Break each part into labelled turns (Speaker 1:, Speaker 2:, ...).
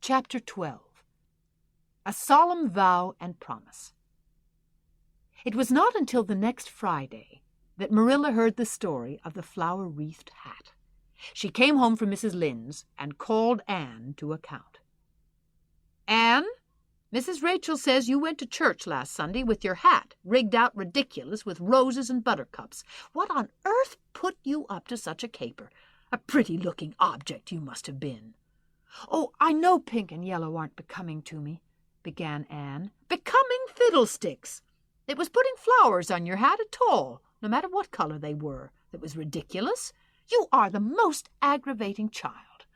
Speaker 1: Chapter 12. A Solemn Vow and Promise. It was not until the next Friday that Marilla heard the story of the flower-wreathed hat. She came home from Mrs. Lynde's and called Anne to account. "Anne, Mrs. Rachel says you went to church last Sunday with your hat rigged out ridiculous with roses and buttercups. What on earth put you up to such a caper? A pretty-looking object you must have been."
Speaker 2: "Oh, I know pink and yellow aren't becoming to me," began Anne.
Speaker 1: "Becoming fiddlesticks! It was putting flowers on your hat at all, no matter what color they were, that was ridiculous. You are the most aggravating child."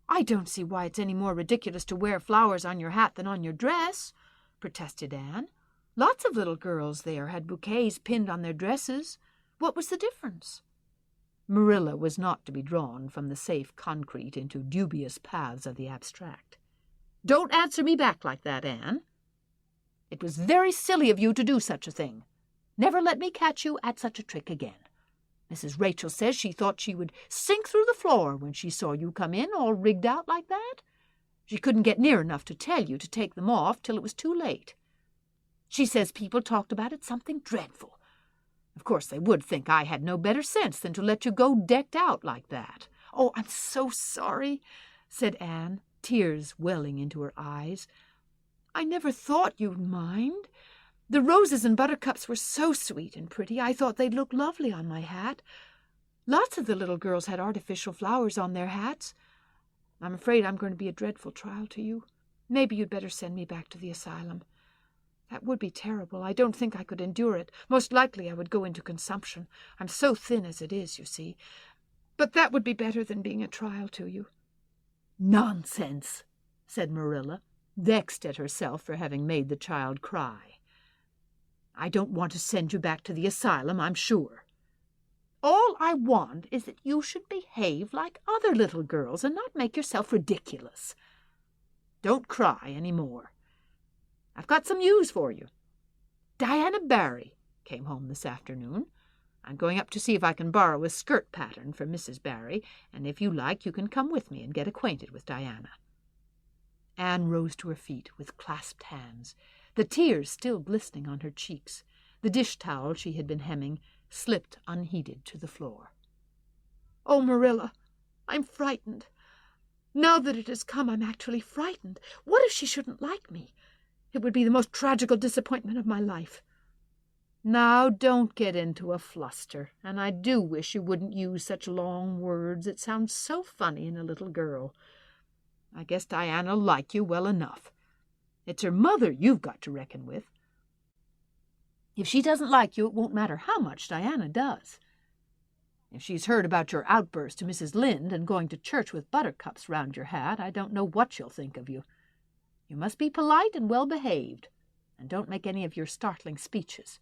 Speaker 2: "I don't see why it's any more ridiculous to wear flowers on your hat than on your dress," protested Anne. "Lots of little girls there had bouquets pinned on their dresses. What was the difference?"
Speaker 1: Marilla was not to be drawn from the safe concrete into dubious paths of the abstract. "Don't answer me back like that, Anne. It was very silly of you to do such a thing. Never let me catch you at such a trick again. Mrs. Rachel says she thought she would sink through the floor when she saw you come in all rigged out like that. She couldn't get near enough to tell you to take them off till it was too late. She says people talked about it something dreadful. Of course they would think I had no better sense than to let you go decked out like that."
Speaker 2: "Oh, I'm so sorry," said Anne, tears welling into her eyes. "I never thought you'd mind. The roses and buttercups were so sweet and pretty, I thought they'd look lovely on my hat. Lots of the little girls had artificial flowers on their hats. I'm afraid I'm going to be a dreadful trial to you. Maybe you'd better send me back to the asylum. That would be terrible. I don't think I could endure it. Most likely I would go into consumption. I'm so thin as it is, you see. But that would be better than being a trial to you."
Speaker 1: "Nonsense," said Marilla, vexed at herself for having made the child cry. "I don't want to send you back to the asylum, I'm sure. All I want is that you should behave like other little girls and not make yourself ridiculous. Don't cry any more. I've got some news for you. Diana Barry came home this afternoon. I'm going up to see if I can borrow a skirt pattern from Mrs. Barry, and if you like you can come with me and get acquainted with Diana." Anne rose to her feet with clasped hands, the tears still glistening on her cheeks. The dish towel she had been hemming slipped unheeded to the floor.
Speaker 2: "Oh, Marilla, I'm frightened. Now that it has come, I'm actually frightened. What if she shouldn't like me? It would be the most tragical disappointment of my life."
Speaker 1: "Now, don't get into a fluster, and I do wish you wouldn't use such long words. It sounds so funny in a little girl. I guess Diana'll like you well enough. It's her mother you've got to reckon with. If she doesn't like you, it won't matter how much Diana does. If she's heard about your outburst to Mrs. Lynde and going to church with buttercups round your hat, I don't know what she'll think of you. You must be polite and well-behaved, and don't make any of your startling speeches.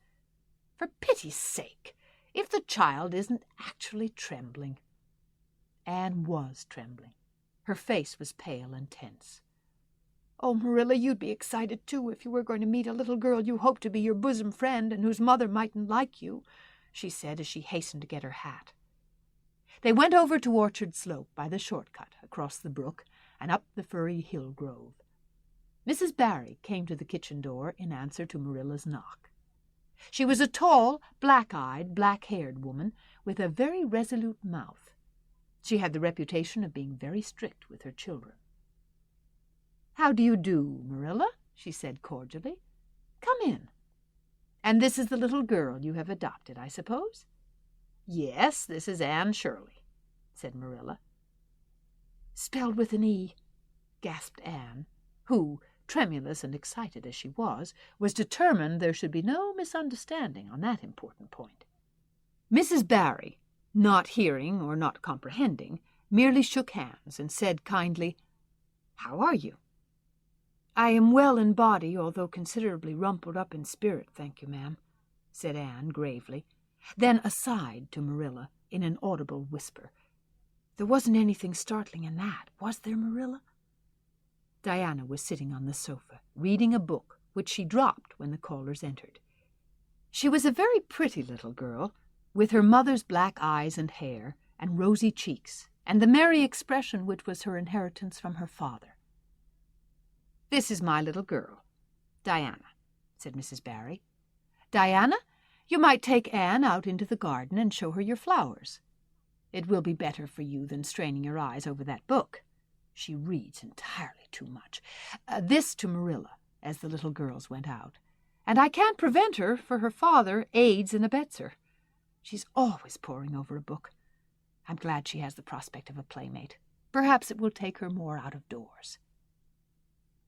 Speaker 1: For pity's sake, if the child isn't actually trembling." Anne was trembling. Her face was pale and tense.
Speaker 2: "Oh, Marilla, you'd be excited, too, if you were going to meet a little girl you hoped to be your bosom friend and whose mother mightn't like you," she said as she hastened to get her hat.
Speaker 1: They went over to Orchard Slope by the shortcut across the brook and up the firry hill grove. Mrs. Barry came to the kitchen door in answer to Marilla's knock. She was a tall, black-eyed, black-haired woman with a very resolute mouth. She had the reputation of being very strict with her children. "How do you do, Marilla?" she said cordially. "Come in. And this is the little girl you have adopted, I suppose?" "Yes, this is Anne Shirley," said Marilla.
Speaker 2: "Spelled with an E,"
Speaker 1: gasped Anne, who, tremulous and excited as she was determined there should be no misunderstanding on that important point. Mrs. Barry, not hearing or not comprehending, merely shook hands and said kindly, "How are you?"
Speaker 2: "I am well in body, although considerably rumpled up in spirit, thank you, ma'am,"
Speaker 1: said Anne gravely, then aside to Marilla in an audible whisper.
Speaker 2: "There wasn't anything startling in that, was there, Marilla?"
Speaker 1: Diana was sitting on the sofa, reading a book, which she dropped when the callers entered. She was a very pretty little girl, with her mother's black eyes and hair, and rosy cheeks, and the merry expression which was her inheritance from her father. This is my little girl, Diana," said Mrs. Barry. "Diana, you might take Anne out into the garden and show her your flowers. It will be better for you than straining your eyes over that book. She reads entirely too much." This to Marilla, as the little girls went out. "And I can't prevent her, for her father aids and abets her. She's always poring over a book. I'm glad she has the prospect of a playmate. Perhaps it will take her more out of doors."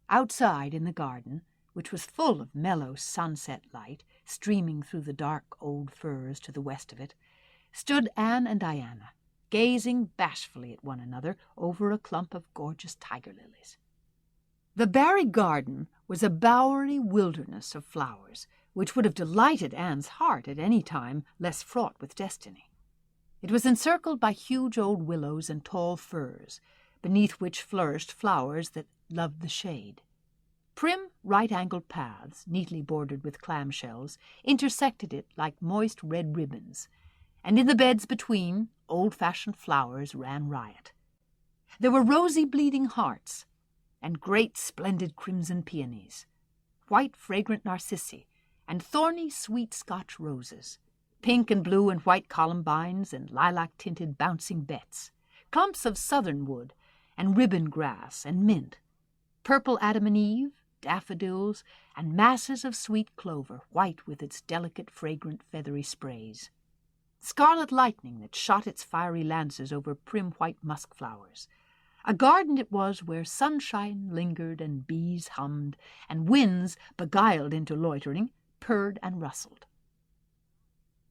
Speaker 1: Outside in the garden, which was full of mellow sunset light streaming through the dark old firs to the west of it, stood Anne and Diana, gazing bashfully at one another over a clump of gorgeous tiger lilies. The Barry garden was a bowery wilderness of flowers, which would have delighted Anne's heart at any time less fraught with destiny. It was encircled by huge old willows and tall firs, beneath which flourished flowers that loved the shade. Prim, right-angled paths, neatly bordered with clamshells, intersected it like moist red ribbons, and in the beds between, old-fashioned flowers ran riot. There were rosy bleeding hearts, and great splendid crimson peonies, white fragrant narcissi, and thorny sweet Scotch roses, pink and blue and white columbines and lilac-tinted bouncing bets, clumps of southernwood and ribbon grass and mint, purple Adam and Eve, daffodils, and masses of sweet clover, white with its delicate, fragrant, feathery sprays. Scarlet lightning that shot its fiery lances over prim white musk flowers. A garden it was where sunshine lingered and bees hummed, and winds, beguiled into loitering, purred and rustled.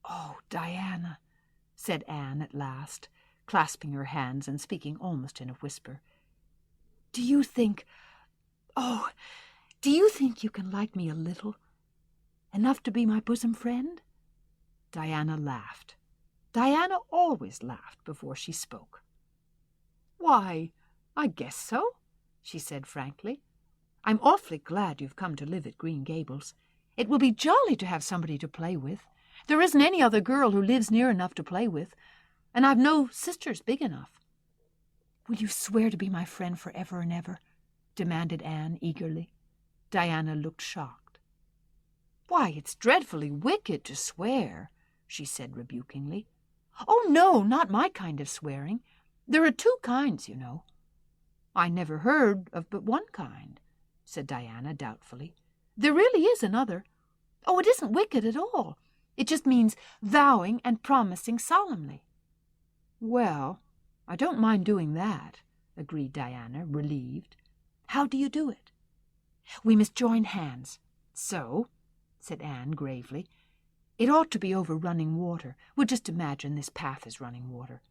Speaker 1: "Oh, Diana," said Anne at last, clasping her hands and speaking almost in a whisper, do you think you can like me a little? Enough to be my bosom friend?" Diana laughed. Diana always laughed before she spoke. "Why, I guess so," she said frankly. "I'm awfully glad you've come to live at Green Gables. It will be jolly to have somebody to play with. There isn't any other girl who lives near enough to play with, and I've no sisters big enough." "Will you swear to be my friend forever and ever?" demanded Anne eagerly. Diana looked shocked. "Why, it's dreadfully wicked to swear," she said rebukingly. "Oh, no, not my kind of swearing. There are two kinds, you know." "I never heard of but one kind," said Diana doubtfully. "There really is another. Oh, it isn't wicked at all. It just means vowing and promising solemnly." "Well, I don't mind doing that," agreed Diana, relieved. "How do you do it?" "We must join hands. So," said Anne gravely, "it ought to be over running water. We'll just imagine this path is running water.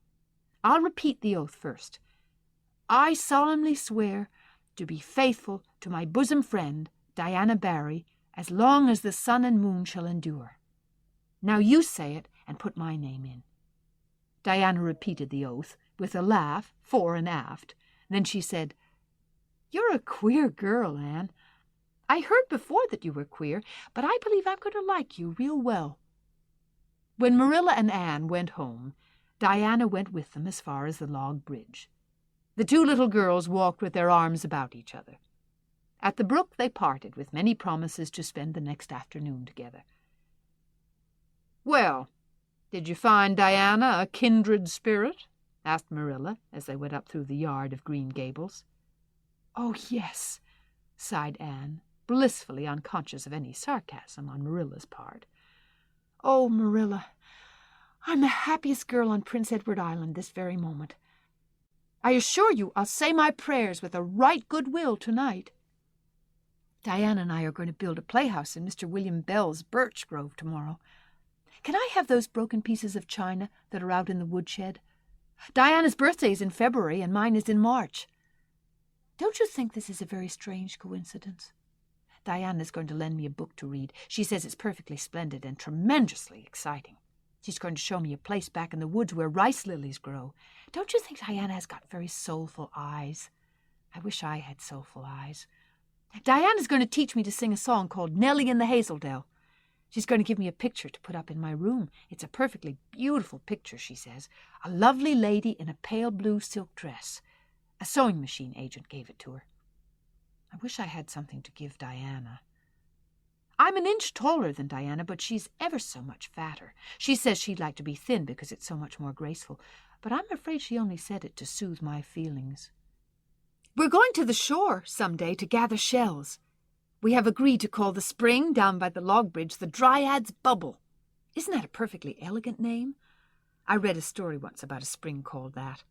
Speaker 1: I'll repeat the oath first. I solemnly swear to be faithful to my bosom friend, Diana Barry, as long as the sun and moon shall endure. Now you say it and put my name in." Diana repeated the oath, with a laugh, fore and aft. Then she said, "You're a queer girl, Anne. I heard before that you were queer, but I believe I'm going to like you real well." When Marilla and Anne went home, Diana went with them as far as the log bridge. The two little girls walked with their arms about each other. At the brook they parted with many promises to spend the next afternoon together. "Well, did you find Diana a kindred spirit?" asked Marilla as they went up through the yard of Green Gables. "Oh, yes," sighed Anne, blissfully unconscious of any sarcasm on Marilla's part. "Oh, Marilla, I'm the happiest girl on Prince Edward Island this very moment. I assure you I'll say my prayers with a right good will tonight. Diana and I are going to build a playhouse in Mr. William Bell's birch grove tomorrow. Can I have those broken pieces of china that are out in the woodshed? Diana's birthday is in February and mine is in March. Don't you think this is a very strange coincidence? Diana's going to lend me a book to read. She says it's perfectly splendid and tremendously exciting. She's going to show me a place back in the woods where rice lilies grow. Don't you think Diana has got very soulful eyes? I wish I had soulful eyes. Diana's going to teach me to sing a song called Nellie in the Hazeldell. She's going to give me a picture to put up in my room. It's a perfectly beautiful picture, she says. A lovely lady in a pale blue silk dress. A sewing machine agent gave it to her.
Speaker 2: I wish I had something to give Diana. I'm an inch taller than Diana, but she's ever so much fatter. She says she'd like to be thin because it's so much more graceful, but I'm afraid she only said it to soothe my feelings. We're going to the shore some day to gather shells. We have agreed to call the spring down by the log bridge the Dryad's Bubble. Isn't that a perfectly elegant name? I read a story once about a spring called that.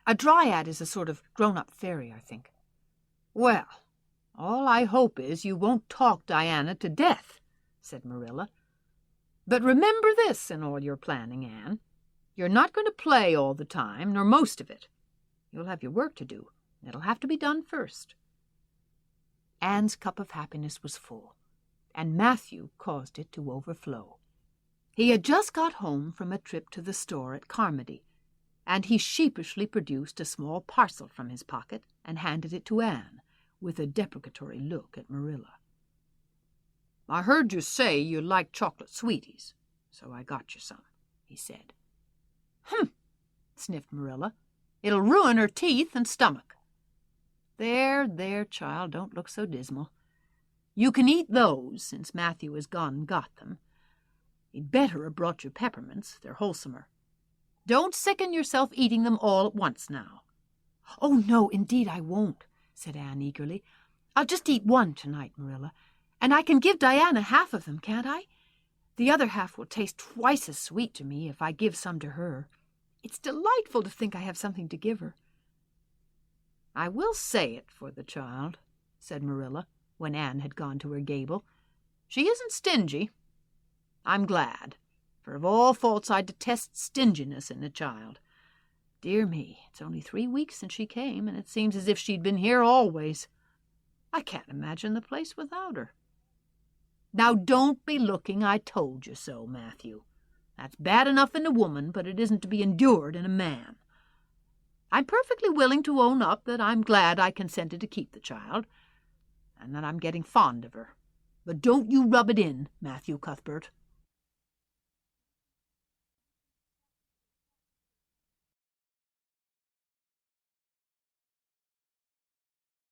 Speaker 2: A dryad is a sort of grown-up fairy, I think. Well, all I hope is you won't talk Diana to death, said Marilla. But remember this in all your planning, Anne. You're not going to play all the time, nor most of it. You'll have your work to do. It'll have to be done first. Anne's cup of happiness was full, and Matthew caused it to overflow. He had just got home from a trip to the store at Carmody, and he sheepishly produced a small parcel from his pocket and handed it to Anne, with a deprecatory look at Marilla. I heard you say you liked chocolate sweeties, so I got you some, he said. Sniffed Marilla. It'll ruin her teeth and stomach. There, child, don't look so dismal. You can eat those, since Matthew has gone and got them. He'd better have brought you peppermints. They're wholesomer. Don't sicken yourself eating them all at once now. Oh, no, indeed I won't, said Anne eagerly. I'll just eat one tonight, Marilla, and I can give Diana half of them, can't I? The other half will taste twice as sweet to me if I give some to her. It's delightful to think I have something to give her. I will say it for the child, said Marilla, when Anne had gone to her gable. She isn't stingy. I'm glad, for of all faults I detest stinginess in a child. Dear me, it's only 3 weeks since she came, and it seems as if she'd been here always. I can't imagine the place without her. Now don't be looking I told you so, Matthew. That's bad enough in a woman, but it isn't to be endured in a man. I'm perfectly willing to own up that I'm glad I consented to keep the child, and that I'm getting fond of her. But don't you rub it in, Matthew Cuthbert.